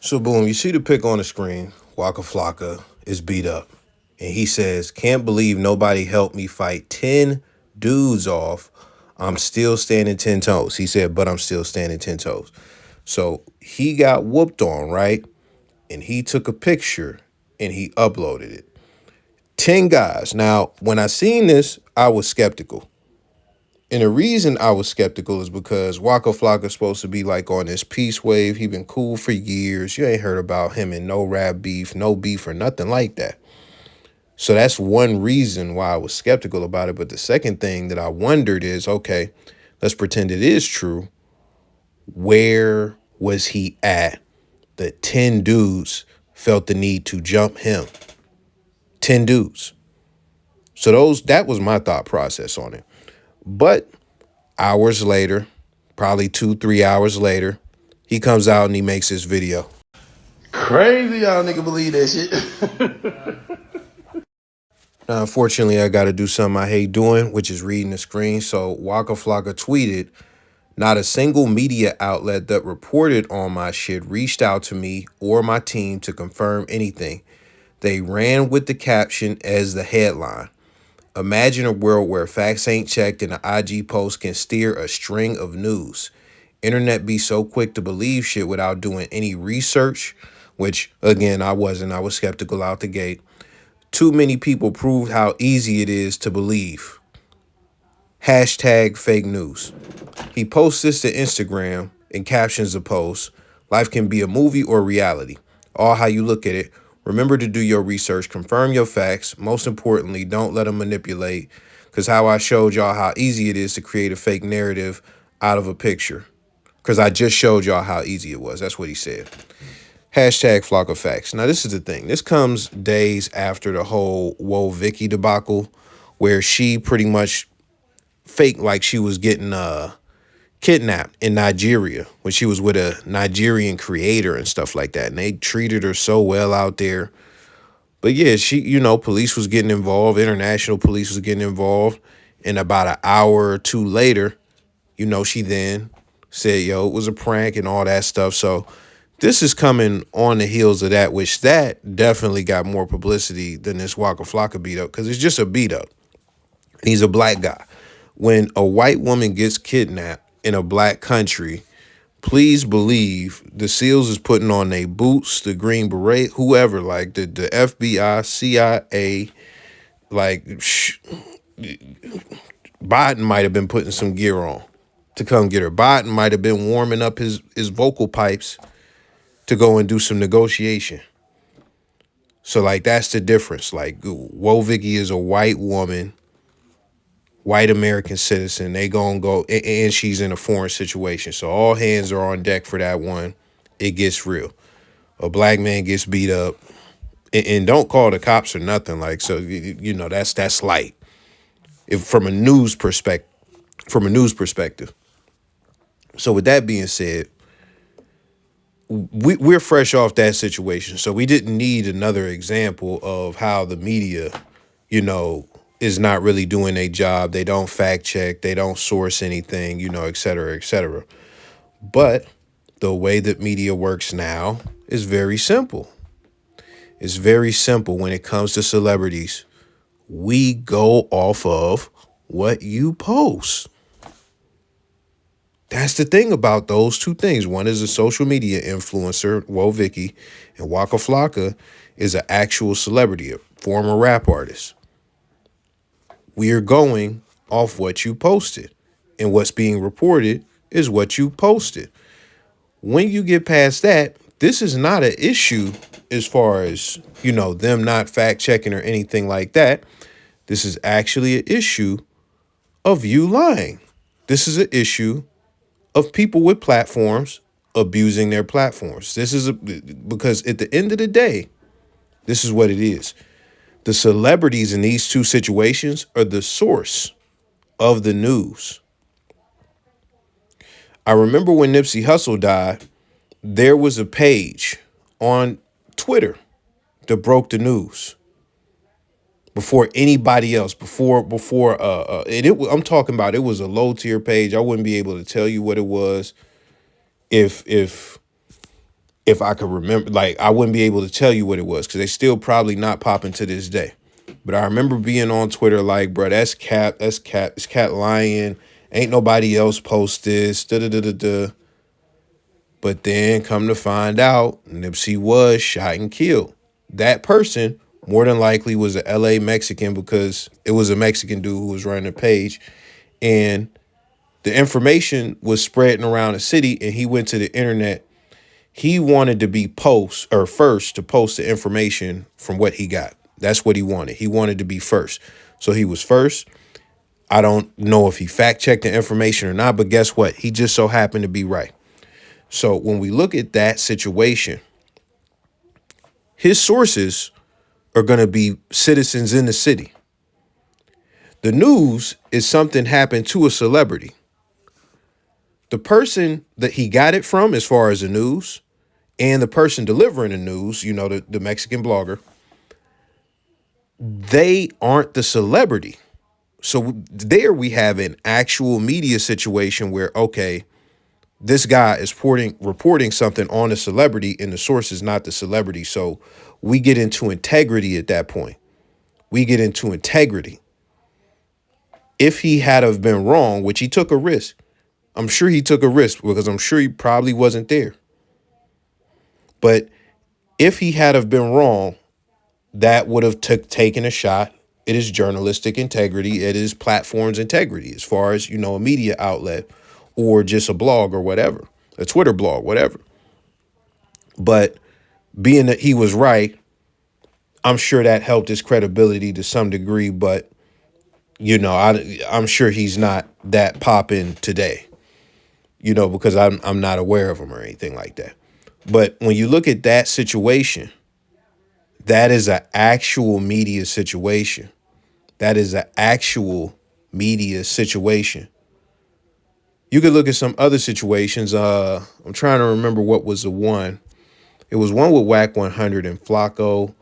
So boom, you see the pic on the screen. Waka Flocka is beat up. And he says, can't believe nobody helped me fight 10 dudes off. I'm still standing 10 toes. He said, but I'm still standing 10 toes. So he got whooped on, right? And he took a picture and he uploaded it. 10 guys. Now, when I seen this, I was skeptical. And the reason I was skeptical is because Waka Flocka's supposed to be like on this peace wave. He been cool for years. You ain't heard about him and no rap beef, no beef or nothing like that. So that's one reason why I was skeptical about it. But the second thing that I wondered is, okay, let's pretend it is true. Where was he at that 10 dudes felt the need to jump him? 10 dudes. So that was my thought process on it. But hours later, probably 2, 3 hours later, he comes out and he makes this video. Crazy y'all nigga believe that shit. Now, unfortunately, I got to do something I hate doing, which is reading the screen. So Waka Flocka tweeted, not a single media outlet that reported on my shit reached out to me or my team to confirm anything. They ran with the caption as the headline. Imagine a world where facts ain't checked and an IG post can steer a string of news. Internet be so quick to believe shit without doing any research, which, again, I wasn't. I was skeptical out the gate. Too many people proved how easy it is to believe. Hashtag fake news. He posts this to Instagram and captions the post. Life can be a movie or reality. All how you look at it. Remember to do your research, confirm your facts. Most importantly, don't let them manipulate. Because how I showed y'all how easy it is to create a fake narrative out of a picture. Because I just showed y'all how easy it was. That's what he said. Hashtag Flocka Facts. Now, this is the thing. This comes days after the whole Whoa Vicky debacle, where she pretty much faked like she was getting kidnapped in Nigeria when she was with a Nigerian creator and stuff like that. And they treated her so well out there. But yeah, police was getting involved. International police was getting involved. And about an hour or two later, she then said, yo, it was a prank and all that stuff. So this is coming on the heels of that, which that definitely got more publicity than this Waka Flocka beat up, because it's just a beat up. He's a black guy. When a white woman gets kidnapped in a black country, please believe the SEALs is putting on their boots, the Green Beret, whoever, like the FBI, CIA, like Biden might have been putting some gear on to come get her. Biden might have been warming up his vocal pipes to go and do some negotiation. So, like, that's the difference. Like, Woe Vicky is a white woman, white American citizen. They gonna go, and she's in a foreign situation. So all hands are on deck for that one. It gets real. A black man gets beat up, and don't call the cops or nothing. Like, so that's light. If from a news perspective. So with that being said, we're fresh off that situation. So we didn't need another example of how the media, is not really doing their job. They don't fact check. They don't source anything, et cetera, et cetera. But the way that media works now is very simple. It's very simple when it comes to celebrities. We go off of what you post. That's the thing about those two things. One is a social media influencer, Whoa Vicky, and Waka Flocka is an actual celebrity, a former rap artist. We are going off what you posted, and what's being reported is what you posted. When you get past that, this is not an issue as far as, them not fact checking or anything like that. This is actually an issue of you lying. This is an issue of people with platforms abusing their platforms. Because at the end of the day, this is what it is. The celebrities in these two situations are the source of the news. I remember when Nipsey Hussle died, there was a page on Twitter that broke the news before anybody else. I'm talking about, it was a low tier page. I wouldn't be able to tell you what it was if if I could remember, like I wouldn't be able to tell you what it was because they still probably not popping to this day. But I remember being on Twitter like, bro, that's cap, it's cat lying. Ain't nobody else post this. Da da da da da. But then come to find out, Nipsey was shot and killed. That person more than likely was a LA Mexican because it was a Mexican dude who was running the page. And the information was spreading around the city and he went to the internet. He wanted to be first to post the information from what he got. That's what he wanted. He wanted to be first. So he was first. I don't know if he fact checked the information or not, but guess what? He just so happened to be right. So when we look at that situation, his sources are going to be citizens in the city. The news is something happened to a celebrity. The person that he got it from, as far as the news, and the person delivering the news, the Mexican blogger, they aren't the celebrity. So there we have an actual media situation where, okay, this guy is reporting something on a celebrity and the source is not the celebrity. So we get into integrity at that point. We get into integrity. If he had have been wrong, which he took a risk, I'm sure he took a risk because I'm sure he probably wasn't there. But if he had have been wrong, that would have taken a shot at his journalistic integrity, at his platform's integrity, as far as, a media outlet or just a blog or whatever, a Twitter blog, whatever. But being that he was right, I'm sure that helped his credibility to some degree. But, I'm sure he's not that poppin' today, because I'm not aware of him or anything like that. But when you look at that situation, that is an actual media situation. That is an actual media situation. You could look at some other situations. I'm trying to remember what was the one. It was one with Whack 100 and Flocko,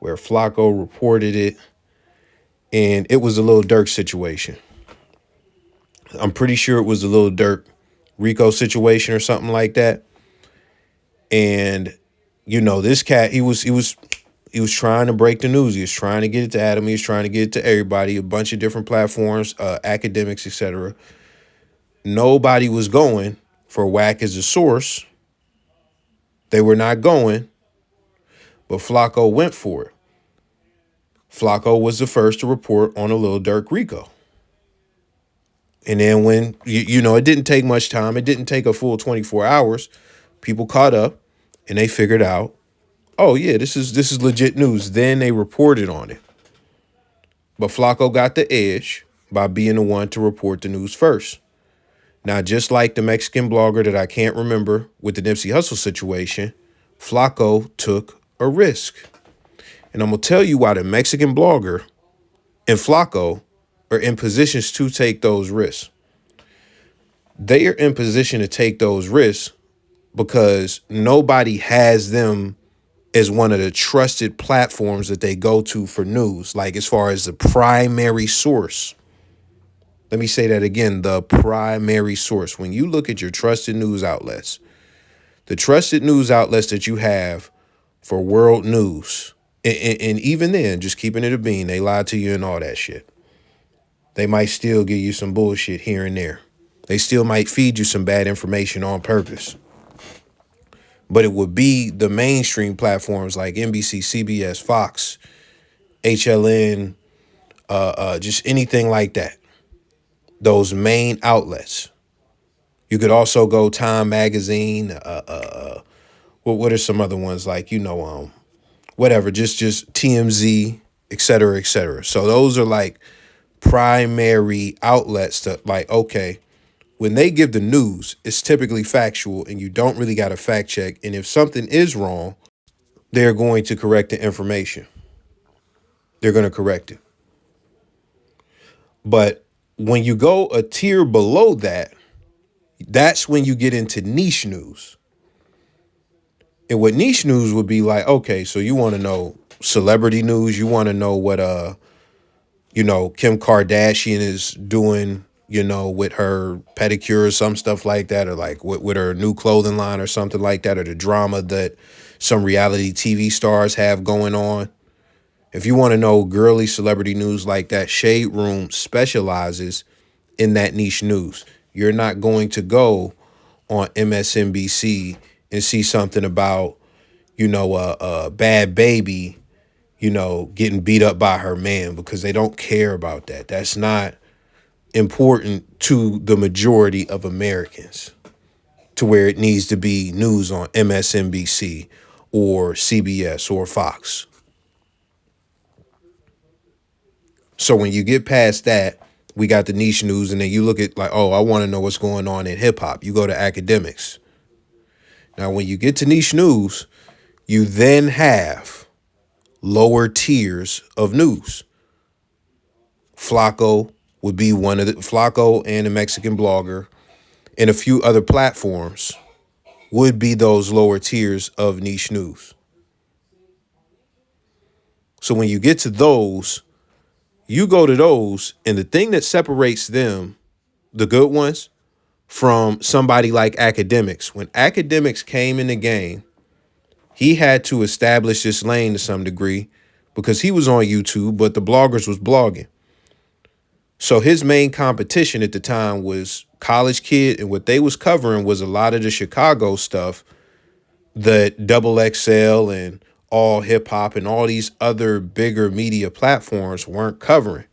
where Flocko reported it, and it was a Lil Durk situation. I'm pretty sure it was a Lil Durk Rico situation or something like that. And this cat, he was trying to break the news. He was trying to get it to Adam. He was trying to get it to everybody, a bunch of different platforms, academics, etc. Nobody was going for Whack as a source. They were not going, but Flocko went for it. Flocko was the first to report on a Lil Durk Rico. And then when, it didn't take much time. It didn't take a full 24 hours. People caught up and they figured out, oh yeah, this is legit news. Then they reported on it. But Flocko got the edge by being the one to report the news first. Now, just like the Mexican blogger that I can't remember with the Nipsey Hussle situation, Flocko took a risk. And I'm going to tell you why the Mexican blogger and Flocko are in positions to take those risks. They are in position to take those risks because nobody has them as one of the trusted platforms that they go to for news, like as far as the primary source. Let me say that again, the primary source. When you look at your trusted news outlets, the trusted news outlets that you have for world news, and even then, just keeping it a bean, they lie to you and all that shit. They might still give you some bullshit here and there. They still might feed you some bad information on purpose. But it would be the mainstream platforms like NBC, CBS, Fox, HLN, just anything like that. Those main outlets. You could also go Time Magazine. What are some other ones like, whatever, just TMZ, et cetera, et cetera. So those are like primary outlets that, like, okay, when they give the news, it's typically factual and you don't really got to fact check. And if something is wrong, they're going to correct the information. They're going to correct it. But when you go a tier below that, that's when you get into niche news. And what niche news would be like, okay, so you want to know celebrity news. You want to know what, Kim Kardashian is doing with her pedicure or some stuff like that, or like with her new clothing line or something like that, or the drama that some reality TV stars have going on. If you want to know girly celebrity news like that, Shade Room specializes in that niche news. You're not going to go on MSNBC and see something about, a bad baby, getting beat up by her man, because they don't care about that. That's not important to the majority of Americans to where it needs to be news on MSNBC or CBS or Fox. So when you get past that, we got the niche news, and then you look at like, oh, I want to know what's going on in hip hop. You go to academics. Now, when you get to niche news, you then have lower tiers of news. Flocko would be one of the Flocko and a Mexican blogger and a few other platforms would be those lower tiers of niche news. So when you get to those, you go to those, and the thing that separates them, the good ones, from somebody like academics, when academics came in the game, he had to establish this lane to some degree because he was on YouTube, but the bloggers was blogging. So his main competition at the time was College Kid, and what they was covering was a lot of the Chicago stuff that Double XL and All Hip Hop and all these other bigger media platforms weren't covering.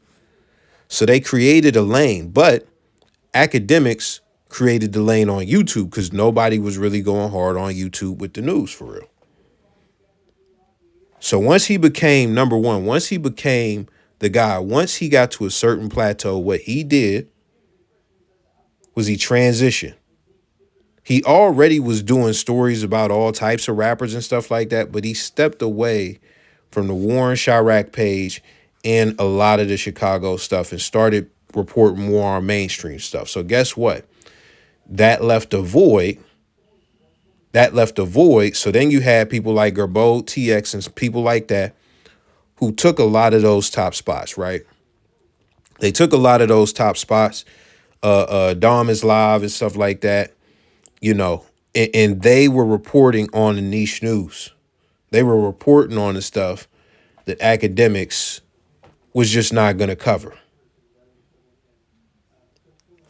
So they created a lane, but academics created the lane on YouTube because nobody was really going hard on YouTube with the news for real. So once he became number one, once he became the guy, once he got to a certain plateau, what he did was he transitioned. He already was doing stories about all types of rappers and stuff like that, but he stepped away from the Warren Chirac page and a lot of the Chicago stuff and started reporting more on mainstream stuff. So guess what? That left a void. That left a void. So then you had people like Gerbo, TX, and people like that who took a lot of those top spots, right? They took a lot of those top spots. Dom is live and stuff like that, and they were reporting on the niche news. They were reporting on the stuff that academics was just not going to cover.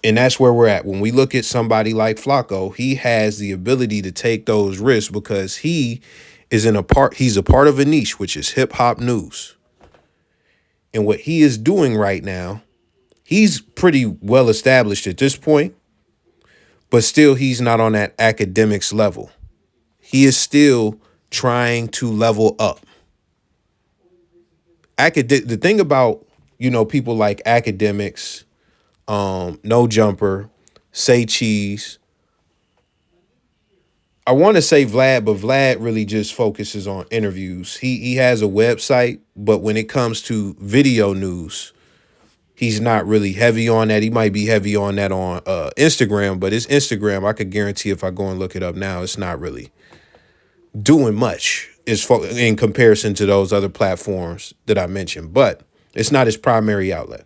And that's where we're at. When we look at somebody like Flocko, he has the ability to take those risks because he's a part of a niche, which is hip hop news. And what he is doing right now, he's pretty well established at this point, but still he's not on that academics level. He is still trying to level up. The thing about, people like academics, No Jumper, Say Cheese. I want to say Vlad, but Vlad really just focuses on interviews. He has a website, but when it comes to video news, he's not really heavy on that. He might be heavy on that on Instagram, but his Instagram, I could guarantee if I go and look it up now, it's not really doing much in comparison to those other platforms that I mentioned, but it's not his primary outlet.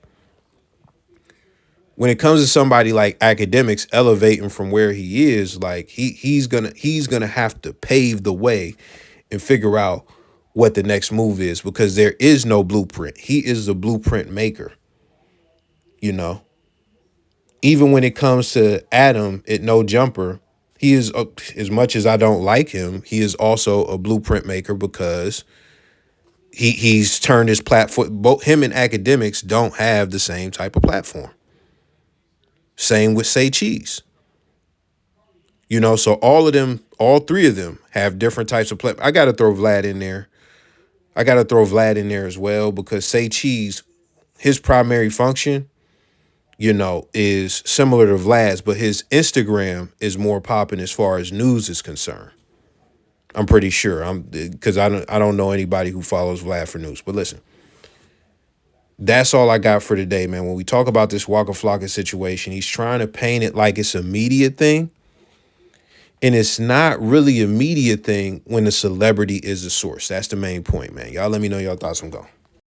When it comes to somebody like academics elevating from where he is, like he's gonna have to pave the way and figure out what the next move is because there is no blueprint. He is the blueprint maker, you know. Even when it comes to Adam at No Jumper, he is, as much as I don't like him, he is also a blueprint maker because he's turned his platform. Both him and academics don't have the same type of platform. Same with Say Cheese. So all of them, all three of them have different types of I got to throw Vlad in there. I got to throw Vlad in there as well because Say Cheese, his primary function, is similar to Vlad's, but his Instagram is more popping as far as news is concerned. I'm pretty sure. Because I don't know anybody who follows Vlad for news. But listen, that's all I got for today, man. When we talk about this Waka Flocka situation, he's trying to paint it like it's a media thing. And it's not really a media thing when the celebrity is the source. That's the main point, man. Y'all let me know your thoughts. I'm going.